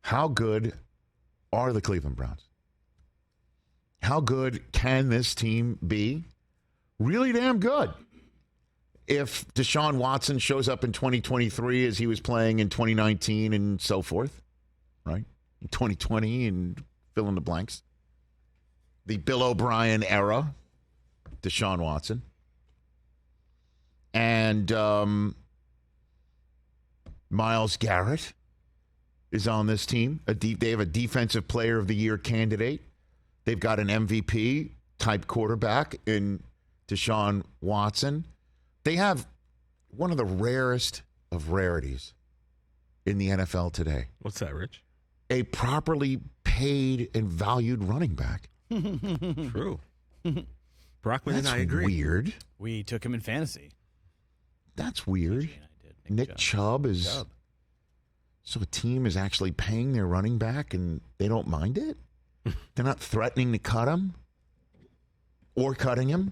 How good are the Cleveland Browns? How good can this team be? Really damn good. If Deshaun Watson shows up in 2023 as he was playing in 2019 and so forth, right? 2020 and fill in the blanks. The Bill O'Brien era, Deshaun Watson. And Myles Garrett is on this team. They have a Defensive Player of the Year candidate. They've got an MVP type quarterback in Deshaun Watson. They have one of the rarest of rarities in the NFL today. What's that, Rich? A properly paid and valued running back. True. Brockman That's and I agree. Weird. We took him in fantasy. That's weird. Gene and I did. Nick Chubb is. Chubb. So a team is actually paying their running back and they don't mind it? They're not threatening to cut him or cutting him?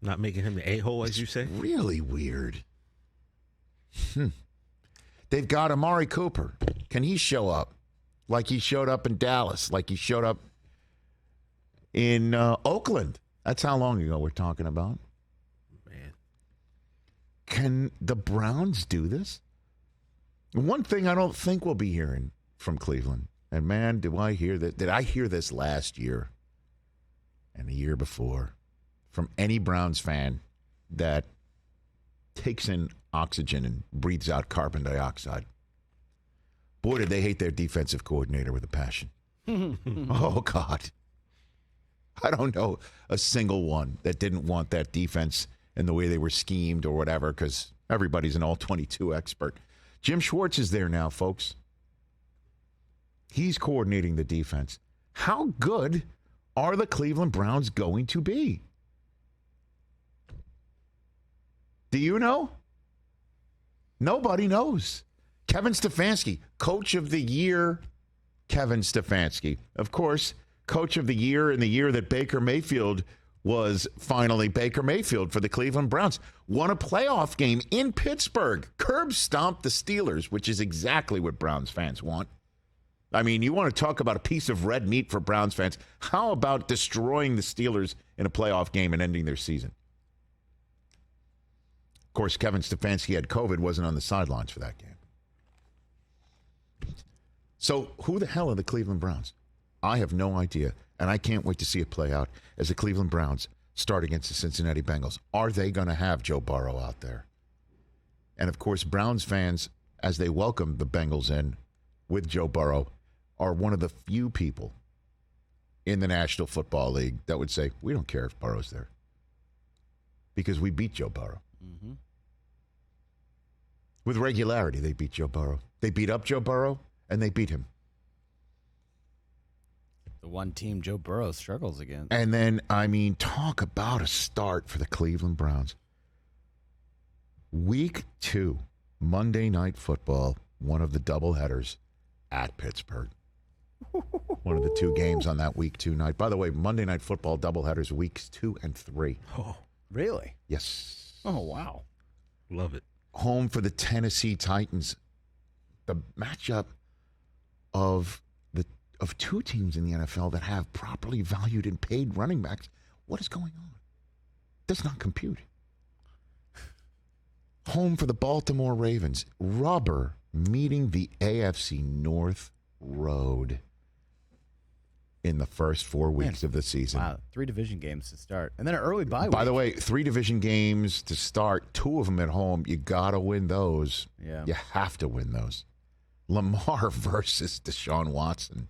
Not making him the a-hole, as you say? Really weird. They've got Amari Cooper. Can he show up like he showed up in Dallas, like he showed up in Oakland? That's how long ago we're talking about. Man. Can the Browns do this? One thing I don't think we'll be hearing from Cleveland, and man, do I hear that? Did I hear this last year and the year before from any Browns fan that takes in oxygen and breathes out carbon dioxide? Boy, did they hate their defensive coordinator with a passion. Oh, God. I don't know a single one that didn't want that defense and the way they were schemed or whatever, because everybody's an all-22 expert. Jim Schwartz is there now, folks. He's coordinating the defense. How good are the Cleveland Browns going to be? Do you know? Nobody knows. Kevin Stefanski, Coach of the Year, Kevin Stefanski. Of course, Coach of the Year in the year that Baker Mayfield was finally Baker Mayfield for the Cleveland Browns. Won a playoff game in Pittsburgh. Curb stomped the Steelers, which is exactly what Browns fans want. I mean, you want to talk about a piece of red meat for Browns fans. How about destroying the Steelers in a playoff game and ending their season? Of course, Kevin Stefanski had COVID, wasn't on the sidelines for that game. So who the hell are the Cleveland Browns? I have no idea, and I can't wait to see it play out as the Cleveland Browns start against the Cincinnati Bengals. Are they going to have Joe Burrow out there? And, of course, Browns fans, as they welcome the Bengals in with Joe Burrow, are one of the few people in the National Football League that would say, we don't care if Burrow's there because we beat Joe Burrow. Mm-hmm. With regularity, they beat Joe Burrow. They beat up Joe Burrow, and they beat him. The one team Joe Burrow struggles against. And then, I mean, talk about a start for the Cleveland Browns. Week 2, Monday Night Football, one of the doubleheaders at Pittsburgh. One of the 2 games on that Week 2 night. By the way, Monday Night Football doubleheaders weeks 2 and 3. Oh, Really? Yes. Oh, wow. love it. Home for the Tennessee Titans. The matchup of 2 teams in the NFL that have properly valued and paid running backs. What is going on? Does not compute. Home for the Baltimore Ravens. Rubber meeting the AFC North road in the first 4 weeks of the season. Wow, 3 division games to start. And then an early bye week. By the way, 3 division games to start, 2 of them at home. You got to win those. Yeah. You have to win those. Lamar versus Deshaun Watson.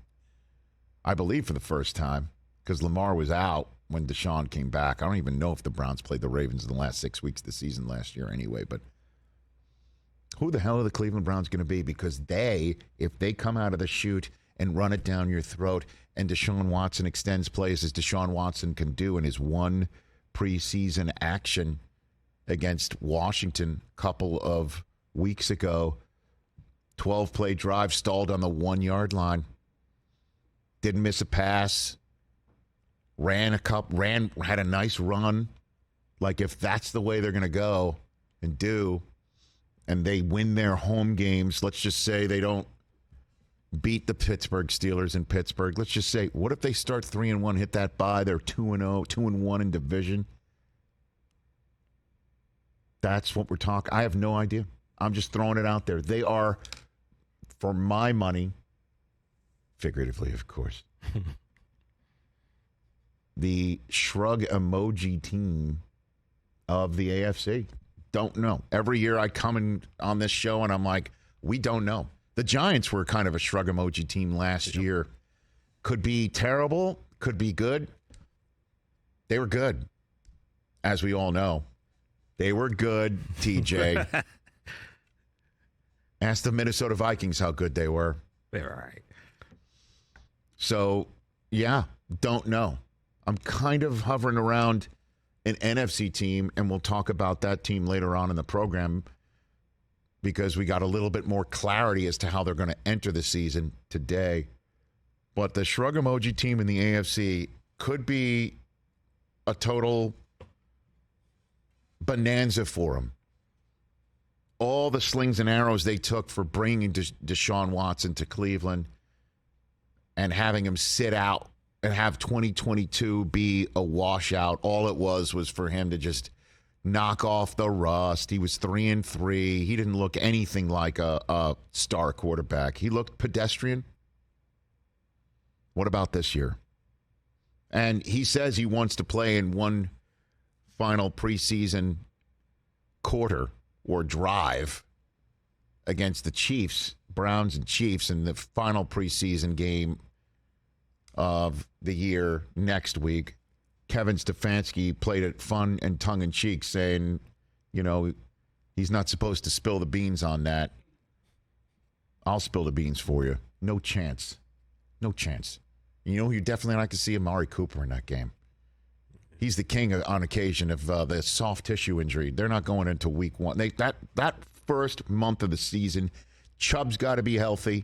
I believe for the first time, because Lamar was out when Deshaun came back. I don't even know if the Browns played the Ravens in the last 6 weeks of the season last year anyway, but who the hell are the Cleveland Browns going to be? Because if they come out of the chute and run it down your throat and Deshaun Watson extends plays as Deshaun Watson can do in his 1 preseason action against Washington a couple of weeks ago, 12-play drive stalled on the 1-yard line. Didn't miss a pass. Had a nice run. Like if that's the way they're going to go and do, and they win their home games, let's just say they don't beat the Pittsburgh Steelers in Pittsburgh. Let's just say, what if they start 3-1, hit that bye? They're 2-0, 2-1 in division. That's what we're talking. I have no idea. I'm just throwing it out there. They are, for my money, figuratively, of course, the shrug emoji team of the AFC. Don't know. Every year I come in on this show and I'm like, we don't know. The Giants were kind of a shrug emoji team last year. Could be terrible, could be good. They were good, as we all know. They were good, TJ. Ask the Minnesota Vikings how good they were. They're all right. So, yeah, don't know. I'm kind of hovering around an NFC team, and we'll talk about that team later on in the program because we got a little bit more clarity as to how they're going to enter the season today. But the shrug emoji team in the AFC could be a total bonanza for them. All the slings and arrows they took for bringing Deshaun Watson to Cleveland and having him sit out and have 2022 be a washout. All it was for him to just knock off the rust. He was 3-3. He didn't look anything like a star quarterback. He looked pedestrian. What about this year? And he says he wants to play in one final preseason quarter or drive against the Chiefs, Browns and Chiefs, in the final preseason game of the year next week. Kevin Stefanski played it fun and tongue-in-cheek, saying, you know, he's not supposed to spill the beans on that. I'll spill the beans for you. No chance. No chance. You know who you definitely like to see? Amari Cooper in that game. He's the king on occasion of the soft tissue injury. They're not going into week one. That first month of the season, Chubb's got to be healthy.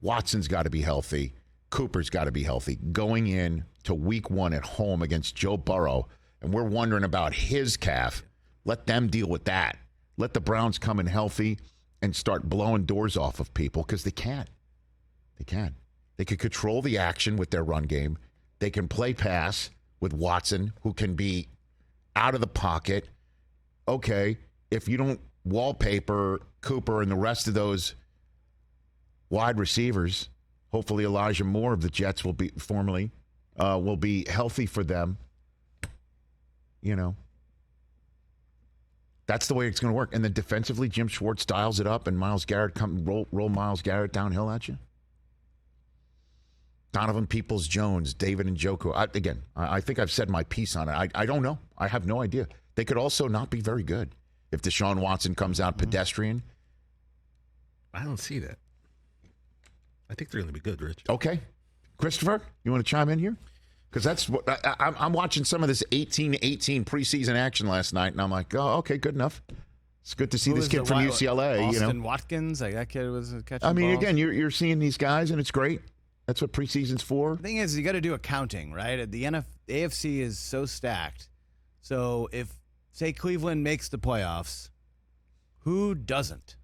Watson's got to be healthy. Cooper's got to be healthy. Going in to week one at home against Joe Burrow, and we're wondering about his calf. Let them deal with that. Let the Browns come in healthy and start blowing doors off of people because they can. They can. They can control the action with their run game. They can play pass with Watson, who can be out of the pocket. Okay, if you don't wallpaper Cooper and the rest of those wide receivers, hopefully Elijah Moore of the Jets will be healthy for them. You know, that's the way it's going to work. And then defensively, Jim Schwartz dials it up, and Myles Garrett roll Myles Garrett downhill at you. Donovan Peoples-Jones, David Njoku. I think I've said my piece on it. I don't know. I have no idea. They could also not be very good if Deshaun Watson comes out pedestrian. I don't see that. I think they're going to be good, Rich. Okay. Christopher, you want to chime in here? Because that's what I'm watching some of this 18-18 preseason action last night, and I'm like, oh, okay, good enough. It's good to see this kid from UCLA. Austin Watkins, like that kid was catching I mean, balls. again, you're seeing these guys, and it's great. That's what preseason's for. The thing is, you got to do accounting, right? The AFC is so stacked. So if, say, Cleveland makes the playoffs, who doesn't?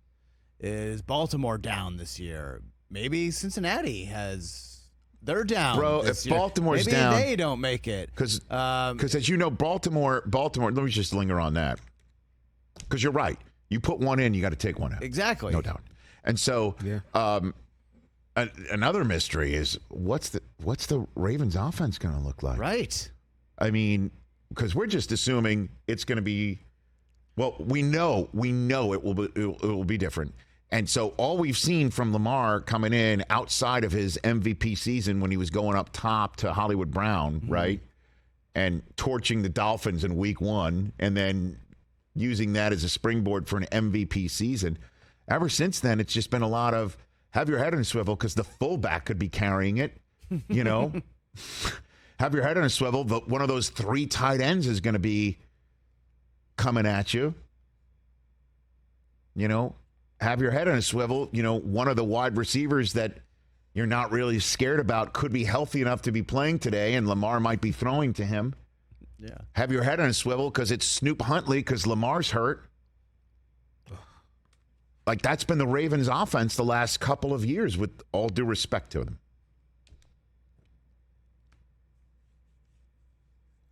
Is Baltimore down this year? Maybe Cincinnati they're down. Bro, this if year. Baltimore's maybe down, they don't make it. Because as you know, Baltimore. Let me just linger on that. Because you're right. You put one in, you got to take one out. Exactly. No doubt. And so, another mystery is what's the Ravens offense going to look like? Right. I mean, because we're just assuming it's going to be. Well, we know it will be different. And so all we've seen from Lamar coming in outside of his MVP season when he was going up top to Hollywood Brown, right? And torching the Dolphins in week one and then using that as a springboard for an MVP season. Ever since then, it's just been a lot of have your head on a swivel because the fullback could be carrying it, you know? Have your head on a swivel. One of those three tight ends is going to be coming at you, you know? Have your head on a swivel. You know, one of the wide receivers that you're not really scared about could be healthy enough to be playing today, and Lamar might be throwing to him. Yeah. Have your head on a swivel because it's Snoop Huntley because Lamar's hurt. Like, that's been the Ravens' offense the last couple of years, with all due respect to them.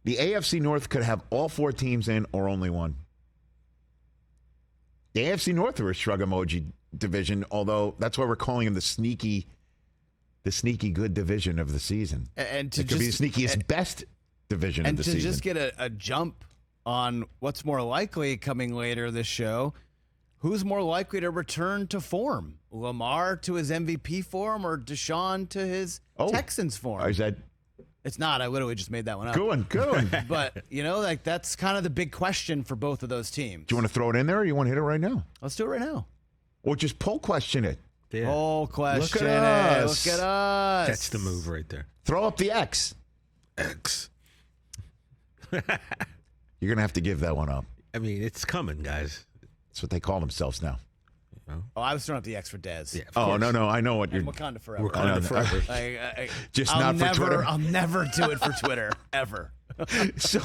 The AFC North could have all 4 teams in or only one. The AFC North are a shrug emoji division, although that's why we're calling them the sneaky good division of the season. And to it could be the sneakiest best division of the season. And to just get a jump on what's more likely coming later this show, who's more likely to return to form? Lamar to his MVP form or Deshaun to his Texans form? Is that... It's not. I literally just made that one up. Good one. But, like, that's kind of the big question for both of those teams. Do you want to throw it in there or you want to hit it right now? Let's do it right now. Or just poll question it. Yeah. Poll question Look at us. Look at us. That's the move right there. Throw up the X. X. You're going to have to give that one up. I mean, it's coming, guys. That's what they call themselves now. Oh, I was throwing up the X for Dez. Yeah. No. I know what you're... Wakanda forever. Wakanda forever. Just I'll not for Twitter. I'll never do it for Twitter, ever. So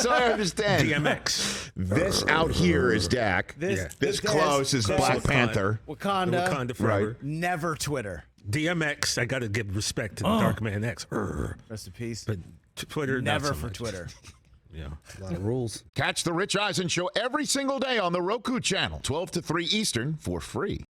I understand. DMX. This out here is Dak. This close is Black Panther. Wakanda forever. Right. Never Twitter. DMX, I got to give respect to the Dark Man X. Rest in peace. But Twitter, Never not so for much. Twitter. Yeah. A lot of rules. Catch the Rich Eisen Show every single day on the Roku channel, 12 to 3 Eastern, for free.